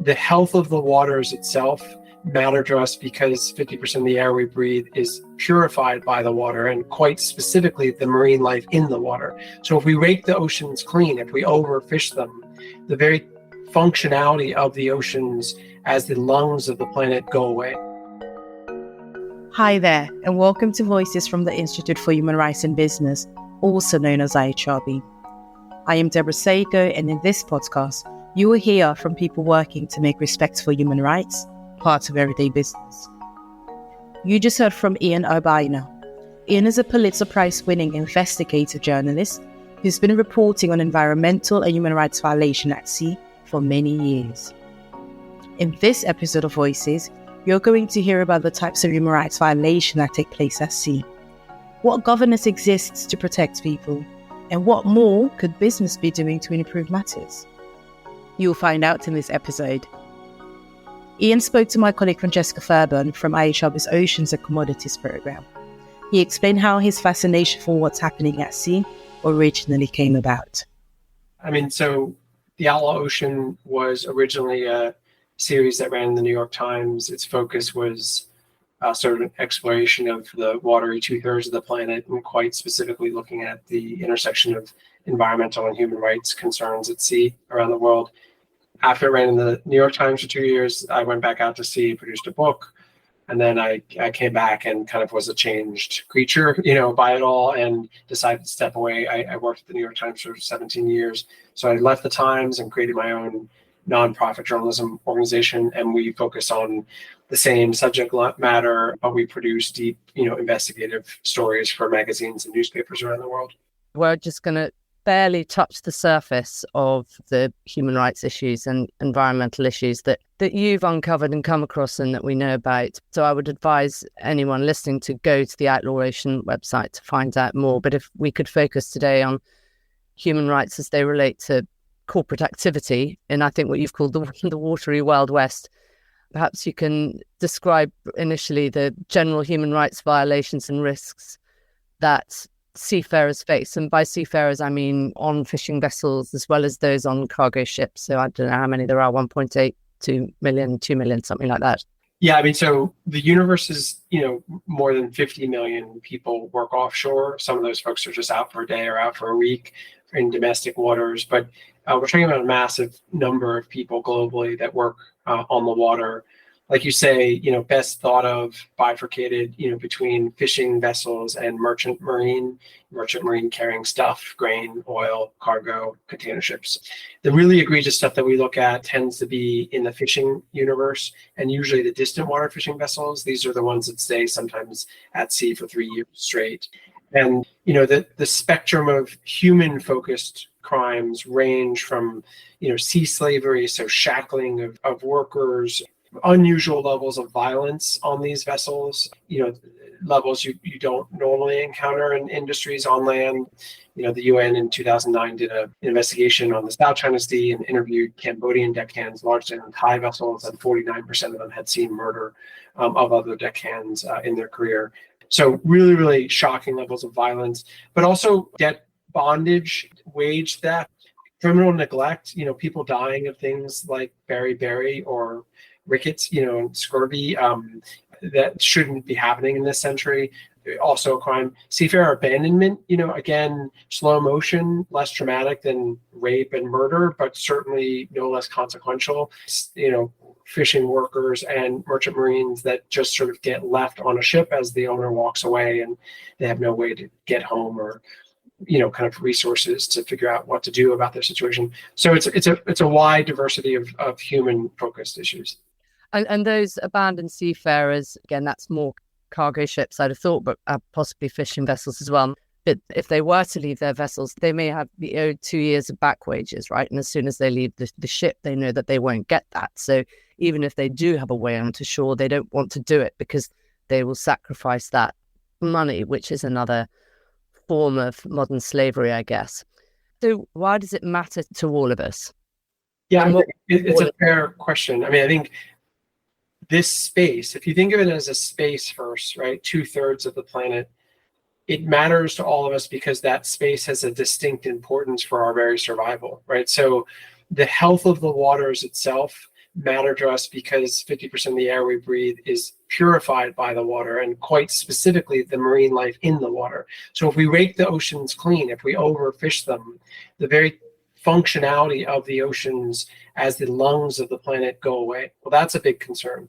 The health of the waters itself matter to us because 50% of the air we breathe is purified by the water, and quite specifically the marine life in the water. So if we rake the oceans clean, if we overfish them, the very functionality of the oceans as the lungs of the planet go away. Hi there, and welcome to Voices from the Institute for Human Rights in Business, also known as IHRB. I am Deborah Seiko, and in this podcast, you will hear from people working to make respect for human rights part of everyday business. You just heard from Ian Urbina. Ian is a Pulitzer Prize winning investigative journalist who's been reporting on environmental and human rights violations at sea for many years. In this episode of Voices, you're going to hear about the types of human rights violations that take place at sea, what governance exists to protect people, and what more could business be doing to improve matters. You'll find out in this episode. Ian spoke to my colleague Francesca Fairbairn from IHRB's Oceans and Commodities program. He explained how his fascination for what's happening at sea originally came about. So The Outlaw Ocean was originally a series that ran in the New York Times. Its focus was sort of an exploration of the watery two-thirds of the planet, and quite specifically looking at the intersection of environmental and human rights concerns at sea around the world. After it ran in the New York Times for 2 years, I went back out to sea, produced a book, and then I came back and kind of was a changed creature, by it all, and decided to step away. I worked at the New York Times for 17 years. So I left the Times and created my own nonprofit journalism organization, and we focus on the same subject matter, but we produce deep, investigative stories for magazines and newspapers around the world. We're just going to barely touch the surface of the human rights issues and environmental issues that you've uncovered and come across and that we know about. So I would advise anyone listening to go to the Outlaw Ocean website to find out more. But if we could focus today on human rights as they relate to corporate activity, and I think what you've called the watery Wild West, perhaps you can describe initially the general human rights violations and risks that seafarers face. And by seafarers, I mean on fishing vessels as well as those on cargo ships. So I don't know how many there are, 1.8, 2 million, 2 million, something like that. Yeah, so the universe is, more than 50 million people work offshore. Some of those folks are just out for a day or out for a week in domestic waters. But we're talking about a massive number of people globally that work on the water. Like you say, best thought of bifurcated, between fishing vessels and merchant marine carrying stuff, grain, oil, cargo, container ships. The really egregious stuff that we look at tends to be in the fishing universe, and usually the distant water fishing vessels. These are the ones that stay sometimes at sea for 3 years straight. And, the spectrum of human-focused crimes range from, sea slavery, so shackling of workers, unusual levels of violence on these vessels, levels you don't normally encounter in industries on land. The UN in 2009 did an investigation on the South China Sea and interviewed Cambodian deckhands, largely on Thai vessels, and 49% of them had seen murder of other deckhands in their career. So really, really shocking levels of violence, but also debt bondage, wage theft, criminal neglect, people dying of things like beriberi or rickets, and scurvy that shouldn't be happening in this century. Also a crime. Seafarer abandonment, again, slow motion, less traumatic than rape and murder, but certainly no less consequential. Fishing workers and merchant marines that just sort of get left on a ship as the owner walks away, and they have no way to get home or kind of resources to figure out what to do about their situation. So it's a wide diversity of human focused issues. And those abandoned seafarers, again, that's more cargo ships, I'd have thought, but possibly fishing vessels as well. But if they were to leave their vessels, they may have be owed 2 years of back wages, right? And as soon as they leave the ship, they know that they won't get that. So even if they do have a way onto shore, they don't want to do it because they will sacrifice that money, which is another form of modern slavery, I guess. So why does it matter to all of us? Yeah, it's a fair question. I think this space, if you think of it as a space first, right, 2/3 of the planet, it matters to all of us because that space has a distinct importance for our very survival, right? So the health of the waters itself matter to us because 50% of the air we breathe is purified by the water, and quite specifically the marine life in the water. So if we rake the oceans clean, if we overfish them, the very functionality of the oceans as the lungs of the planet go away. Well, that's a big concern.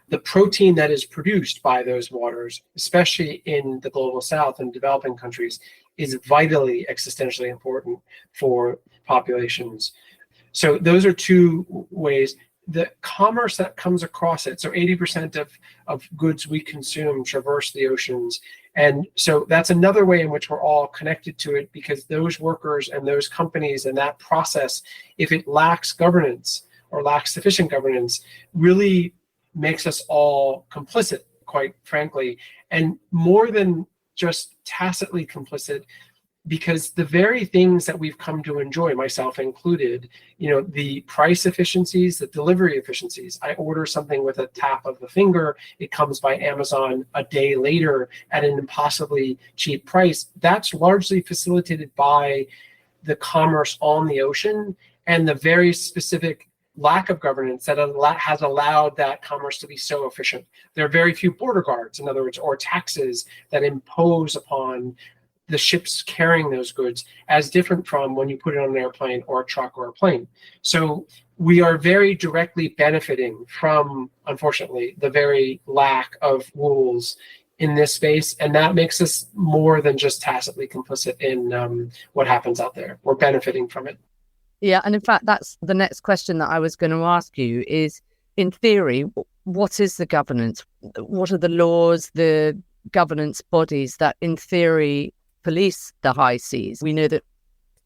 The protein that is produced by those waters, especially in the global south and developing countries, is vitally existentially important for populations. So those are two ways. The commerce that comes across it, so 80% of goods we consume traverse the oceans. And so that's another way in which we're all connected to it, because those workers and those companies and that process, if it lacks governance or lacks sufficient governance, really makes us all complicit, quite frankly, and more than just tacitly complicit, because the very things that we've come to enjoy, myself included, the price efficiencies, the delivery efficiencies. I order something with a tap of the finger, it comes by Amazon a day later at an impossibly cheap price. That's largely facilitated by the commerce on the ocean and the very specific lack of governance that has allowed that commerce to be so efficient. There are very few border guards, in other words, or taxes that impose upon the ships carrying those goods, as different from when you put it on an airplane or a truck or a plane. So we are very directly benefiting from, unfortunately, the very lack of rules in this space. And that makes us more than just tacitly complicit in what happens out there. We're benefiting from it. Yeah, and in fact, that's the next question that I was going to ask you is, in theory, what is the governance? What are the laws, the governance bodies that, in theory, police the high seas? We know that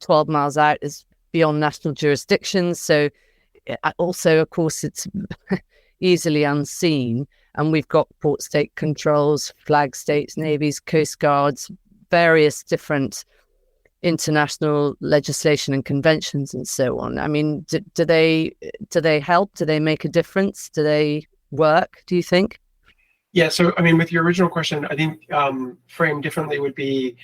12 miles out is beyond national jurisdiction. So also, of course, it's easily unseen. And we've got port state controls, flag states, navies, coast guards, various different international legislation and conventions and so on. I mean, do they help? Do they make a difference? Do they work, do you think? Yeah, so I mean, with your original question, I think framed differently would be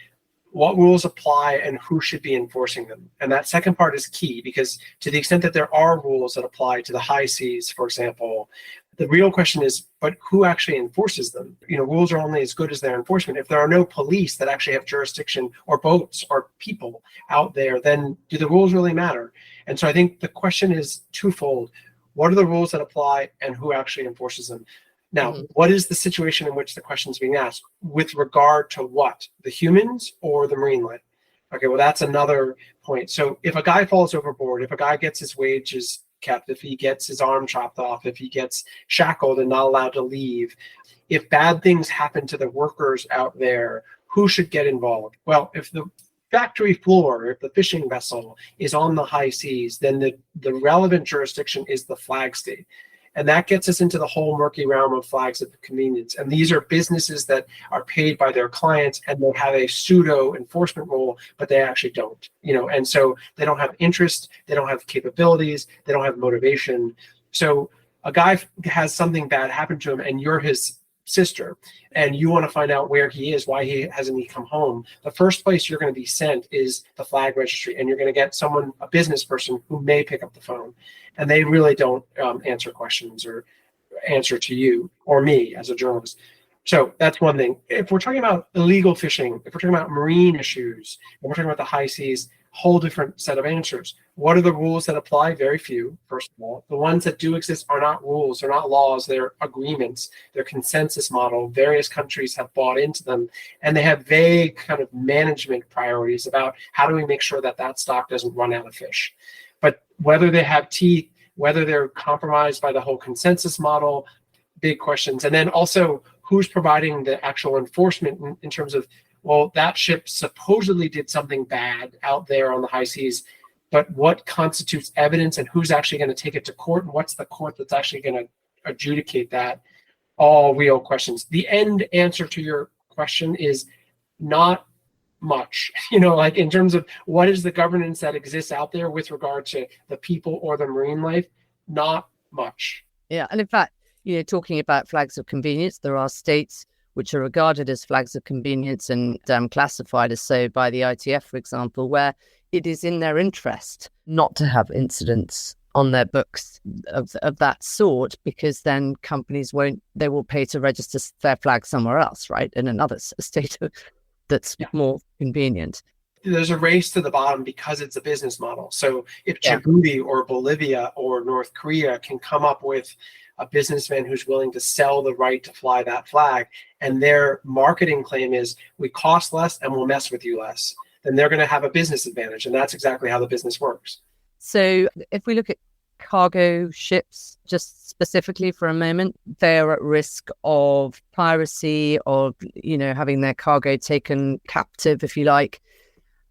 what rules apply and who should be enforcing them. And that second part is key, because to the extent that there are rules that apply to the high seas, for example, the real question is, but who actually enforces them? Rules are only as good as their enforcement. If there are no police that actually have jurisdiction, or boats or people out there, then do the rules really matter? And so I think the question is twofold. What are the rules that apply and who actually enforces them? Now, What is the situation in which the question is being asked with regard to what? The humans or the marine life? Okay, well, that's another point. So if a guy falls overboard, if a guy gets his wages kept, if he gets his arm chopped off, if he gets shackled and not allowed to leave, if bad things happen to the workers out there, who should get involved? Well, if the factory floor, if the fishing vessel is on the high seas, then the relevant jurisdiction is the flag state. And that gets us into the whole murky realm of flags of convenience. And these are businesses that are paid by their clients, and they have a pseudo enforcement role, but they actually don't, and so they don't have interest, they don't have capabilities, they don't have motivation. So a guy has something bad happen to him, and you're his sister, and you want to find out where he is, why he hasn't come home. The first place you're going to be sent is the flag registry, and you're going to get a business person who may pick up the phone. And they really don't answer questions or answer to you or me as a journalist. So that's one thing. If we're talking about illegal fishing, if we're talking about marine issues, if we're talking about the high seas, whole different set of answers. What are the rules that apply? Very few, first of all. The ones that do exist are not rules, they're not laws, they're agreements, they're consensus model. Various countries have bought into them, and they have vague kind of management priorities about how do we make sure that stock doesn't run out of fish. But whether they have teeth, whether they're compromised by the whole consensus model, big questions. And then also, who's providing the actual enforcement in terms of, well, that ship supposedly did something bad out there on the high seas, but what constitutes evidence and who's actually going to take it to court, and what's the court that's actually going to adjudicate that? All real questions. The end answer to your question is not much, like in terms of what is the governance that exists out there with regard to the people or the marine life, not much. Yeah, and in fact, talking about flags of convenience, there are states which are regarded as flags of convenience and classified as so by the ITF, for example, where it is in their interest not to have incidents on their books of that sort, because then companies they will pay to register their flag somewhere else, right? In another state that's more convenient. There's a race to the bottom because it's a business model. So if Yeah. Djibouti or Bolivia or North Korea can come up with a businessman who's willing to sell the right to fly that flag, and their marketing claim is we cost less and we'll mess with you less, then they're going to have a business advantage. And that's exactly how the business works. So if we look at cargo ships, just specifically for a moment, they're at risk of piracy, of, having their cargo taken captive, if you like.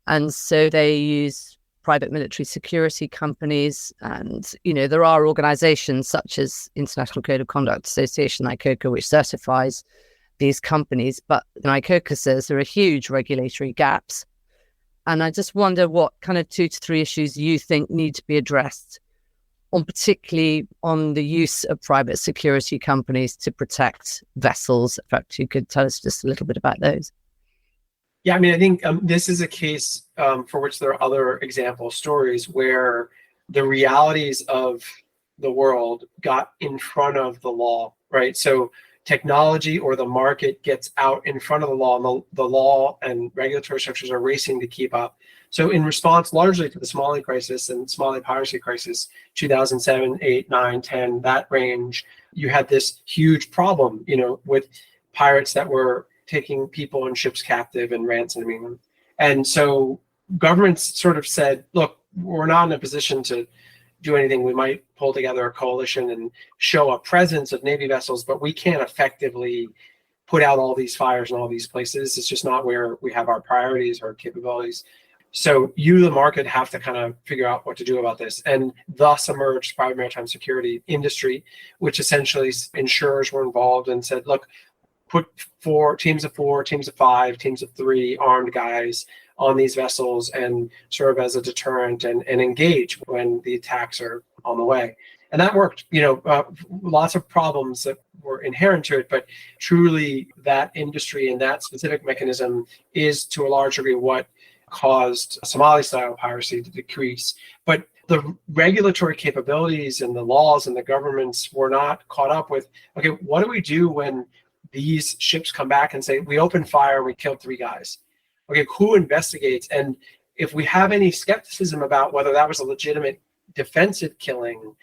And so they use private military security companies. And, there are organizations such as International Code of Conduct Association, ICOCA, which certifies these companies. But ICOCA says there are huge regulatory gaps. And I just wonder what kind of 2 to 3 issues you think need to be addressed, particularly on the use of private security companies to protect vessels. In fact, you could tell us just a little bit about those. Yeah, I think this is a case for which there are other example stories where the realities of the world got in front of the law, right? So technology or the market gets out in front of the law, and the law and regulatory structures are racing to keep up. So in response largely to the Somali crisis and Somali piracy crisis, 2007, 8, 9, 10, that range, you had this huge problem, with pirates that were taking people and ships captive and ransoming them. And so governments sort of said, look, we're not in a position to do anything. We might pull together a coalition and show a presence of Navy vessels, but we can't effectively put out all these fires in all these places. It's just not where we have our priorities or capabilities. So you, the market, have to kind of figure out what to do about this. And thus emerged private maritime security industry, which essentially insurers were involved and said, look, put teams of 4, teams of 5, teams of 3 armed guys on these vessels and serve as a deterrent and engage when the attacks are on the way. And that worked. Lots of problems that were inherent to it, but truly that industry and that specific mechanism is to a large degree what caused Somali-style piracy to decrease. But the regulatory capabilities and the laws and the governments were not caught up with, okay, what do we do when these ships come back and say, we opened fire, we killed 3 guys? Okay, who investigates? And if we have any skepticism about whether that was a legitimate defensive killing,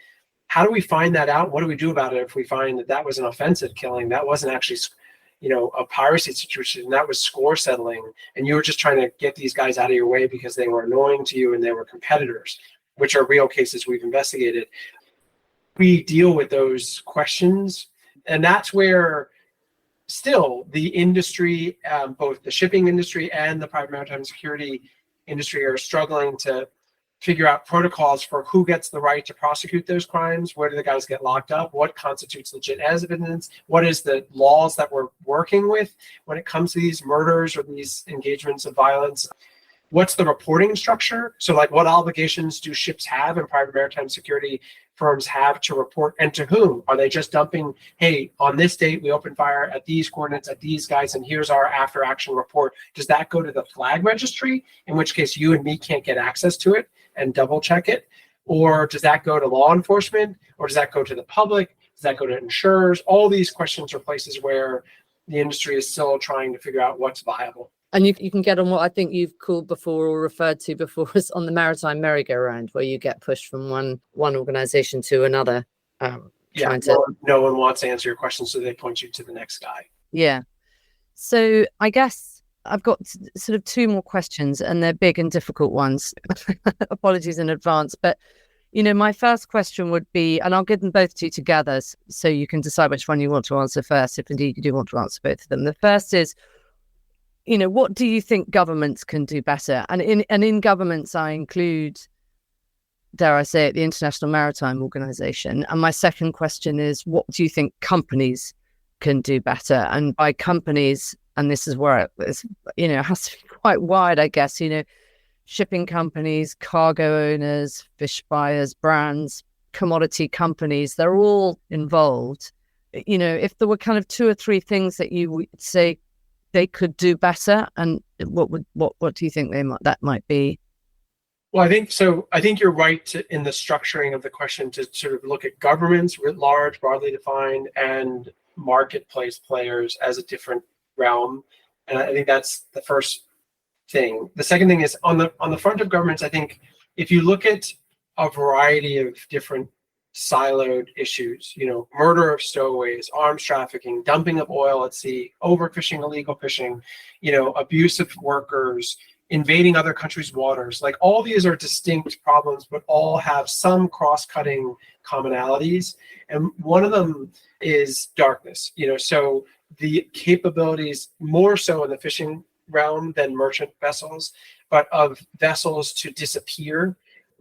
how do we find that out? What do we do about it if we find that that was an offensive killing? That wasn't actually, a piracy situation. That was score settling. And you were just trying to get these guys out of your way because they were annoying to you and they were competitors, which are real cases we've investigated. We deal with those questions. And that's where still the industry, both the shipping industry and the private maritime security industry, are struggling to figure out protocols for who gets the right to prosecute those crimes, where do the guys get locked up, what constitutes legit evidence, what is the laws that we're working with when it comes to these murders or these engagements of violence. What's the reporting structure? So like what obligations do ships have and private maritime security firms have to report, and to whom? Are they just dumping, hey, on this date we opened fire at these coordinates at these guys and here's our after action report? Does that go to the flag registry, in which case you and me can't get access to it and double check it? Or does that go to law enforcement? Or does that go to the public? Does that go to insurers? All these questions are places where the industry is still trying to figure out what's viable. And you can get on what I think you've called before or referred to before as on the maritime merry-go-round, where you get pushed from one organization to another. No one wants to answer your question, so they point you to the next guy. Yeah. So I guess I've got sort of 2 more questions, and they're big and difficult ones. Apologies in advance. But, my first question would be, and I'll give them both to you together so you can decide which one you want to answer first, if indeed you do want to answer both of them. The first is, what do you think governments can do better? And in governments, I include, dare I say it, the International Maritime Organization. And my second question is, what do you think companies can do better? And by companies, and this is where it has to be quite wide, I guess, shipping companies, cargo owners, fish buyers, brands, commodity companies, they're all involved. If there were kind of 2 or 3 things that you would say they could do better, and what do you think that might be? Well, I think so. I think you're right in the structuring of the question to sort of look at governments writ large, broadly defined, and marketplace players as a different realm. And I think that's the first thing. The second thing is on the front of governments. I think if you look at a variety of different siloed issues, murder of stowaways, arms trafficking, dumping of oil at sea, overfishing, illegal fishing, abuse of workers, invading other countries' waters, like all these are distinct problems, but all have some cross-cutting commonalities. And one of them is darkness, so the capabilities more so in the fishing realm than merchant vessels, but of vessels to disappear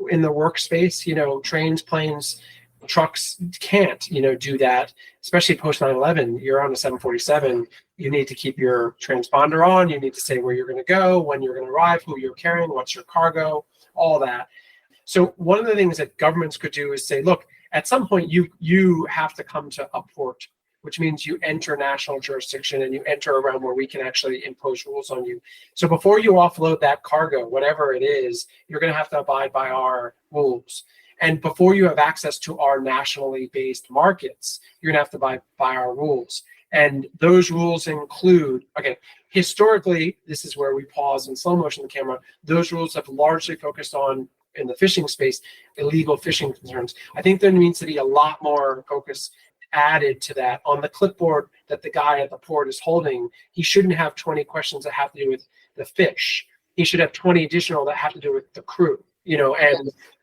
in the workspace, trains, planes, trucks can't, do that, especially post 9/11. You're on a 747. You need to keep your transponder on. You need to say where you're going to go, when you're going to arrive, who you're carrying, what's your cargo, all that. So one of the things that governments could do is say, look, at some point you have to come to a port, which means you enter national jurisdiction and you enter a realm where we can actually impose rules on you. So before you offload that cargo, whatever it is, you're going to have to abide by our rules. And before you have access to our nationally based markets, you're going to have to abide by our rules. And those rules include, again, historically, this is where we pause in slow motion the camera, those rules have largely focused on, in the fishing space, illegal fishing concerns. I think there needs to be a lot more focus added to that. On the clipboard that the guy at the port is holding, he shouldn't have 20 questions that have to do with the fish. He should have 20 additional that have to do with the crew,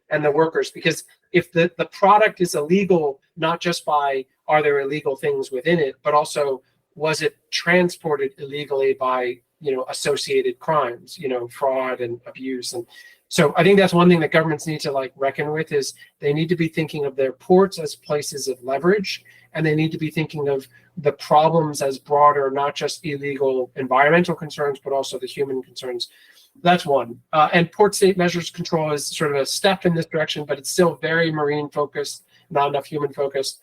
and the workers, because if the product is illegal, not just by are there illegal things within it, but also was it transported illegally by associated crimes, fraud and abuse. And so I think that's one thing that governments need to reckon with, is they need to be thinking of their ports as places of leverage, and they need to be thinking of the problems as broader, not just illegal environmental concerns, but also the human concerns. That's one. And port state measures control is sort of a step in this direction, but it's still very marine focused, not enough human focused.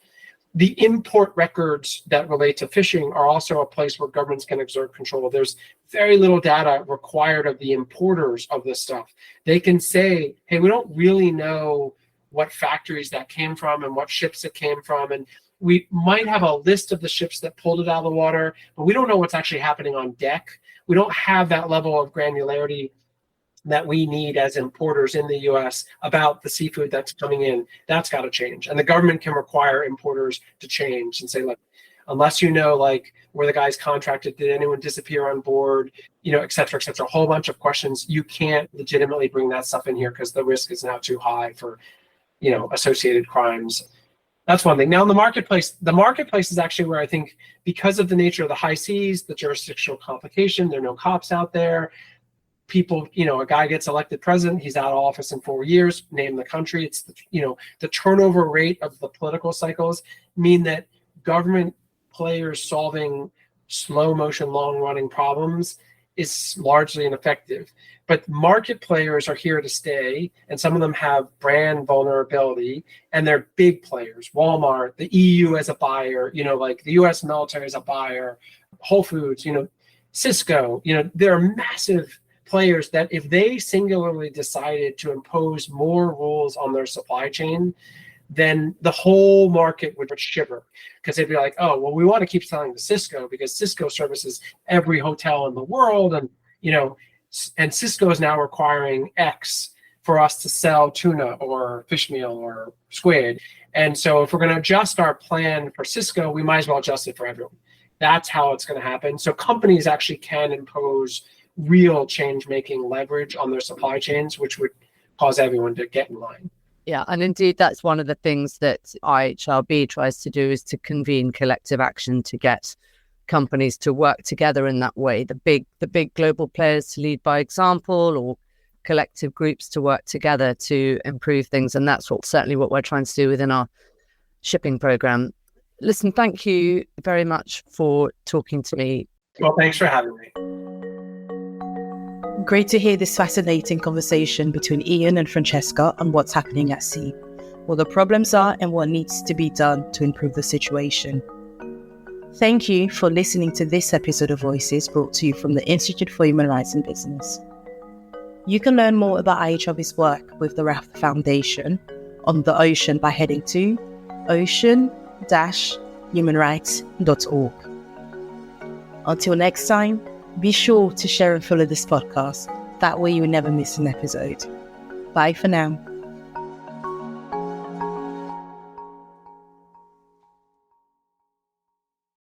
The import records that relate to fishing are also a place where governments can exert control. There's very little data required of the importers of this stuff. They can say, hey, we don't really know what factories that came from and what ships it came from. And we might have a list of the ships that pulled it out of the water, but we don't know what's actually happening on deck. We don't have that level of granularity that we need as importers in the US about the seafood that's coming in. That's got to change. And the government can require importers to change and say, look, unless where the guy's contracted, did anyone disappear on board, et cetera, a whole bunch of questions. You can't legitimately bring that stuff in here because the risk is now too high for, associated crimes. That's one thing. Now in the marketplace is actually where I think, because of the nature of the high seas, the jurisdictional complication, there are no cops out there. People, a guy gets elected president, he's out of office in 4 years, name the country. It's the turnover rate of the political cycles mean that government players solving slow motion, long running problems is largely ineffective. But market players are here to stay, and some of them have brand vulnerability, and they're big players. Walmart, the EU as a buyer, the US military as a buyer, Whole Foods, Cisco, there are massive players that if they singularly decided to impose more rules on their supply chain, then the whole market would shiver, because they'd be like, oh, well, we want to keep selling to Cisco because Cisco services every hotel in the world. And, and Cisco is now requiring X for us to sell tuna or fish meal or squid. And so if we're going to adjust our plan for Cisco, we might as well adjust it for everyone. That's how it's going to happen. So companies actually can impose real change-making leverage on their supply chains, which would cause everyone to get in line. Yeah, and indeed, that's one of the things that IHRB tries to do, is to convene collective action to get companies to work together in that way. The big global players to lead by example, or collective groups to work together to improve things. And that's certainly what we're trying to do within our shipping program. Listen, thank you very much for talking to me. Well, thanks for having me. Great to hear this fascinating conversation between Ian and Francesca on what's happening at sea, what the problems are and what needs to be done to improve the situation. Thank you for listening to this episode of Voices, brought to you from the Institute for Human Rights in Business. You can learn more about IHRB's work with the Raft Foundation on the ocean by heading to ocean-humanrights.org. Until next time, be sure to share and follow this podcast. That way you'll never miss an episode. Bye for now.